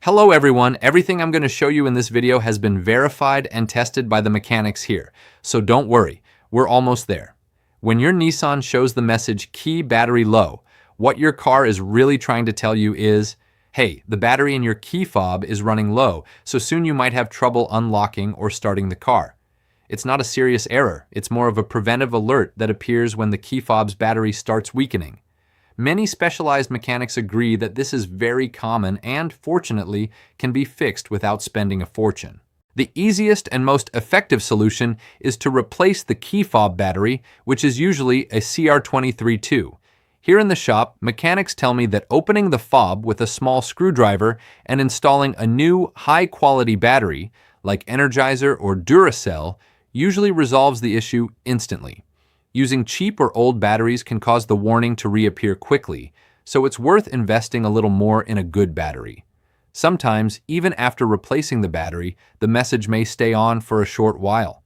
Hello everyone, everything I'm going to show you in this video has been verified and tested by the mechanics here, so don't worry, we're almost there. When your Nissan shows the message key battery low, what your car is really trying to tell you is, hey, the battery in your key fob is running low, so soon you might have trouble unlocking or starting the car. It's not a serious error, it's more of a preventive alert that appears when the key fob's battery starts weakening. Many specialized mechanics agree that this is very common and, fortunately, can be fixed without spending a fortune. The easiest and most effective solution is to replace the key fob battery, which is usually a CR23-2. Here in the shop, mechanics tell me that opening the fob with a small screwdriver and installing a new, high-quality battery, like Energizer or Duracell, usually resolves the issue instantly. Using cheap or old batteries can cause the warning to reappear quickly, so it's worth investing a little more in a good battery. Sometimes, even after replacing the battery, the message may stay on for a short while.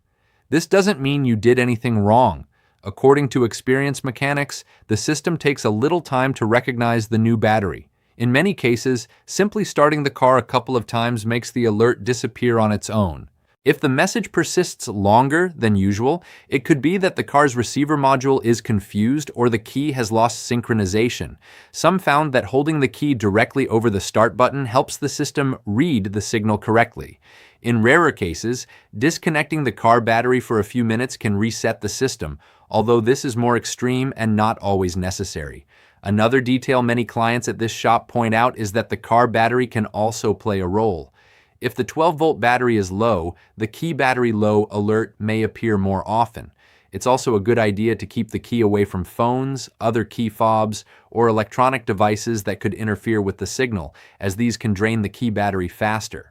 This doesn't mean you did anything wrong. According to experienced mechanics, the system takes a little time to recognize the new battery. In many cases, simply starting the car a couple of times makes the alert disappear on its own. If the message persists longer than usual, it could be that the car's receiver module is confused or the key has lost synchronization. Some found that holding the key directly over the start button helps the system read the signal correctly. In rarer cases, disconnecting the car battery for a few minutes can reset the system, although this is more extreme and not always necessary. Another detail many clients at this shop point out is that the car battery can also play a role. If the 12-volt battery is low, the key battery low alert may appear more often. It's also a good idea to keep the key away from phones, other key fobs, or electronic devices that could interfere with the signal, as these can drain the key battery faster.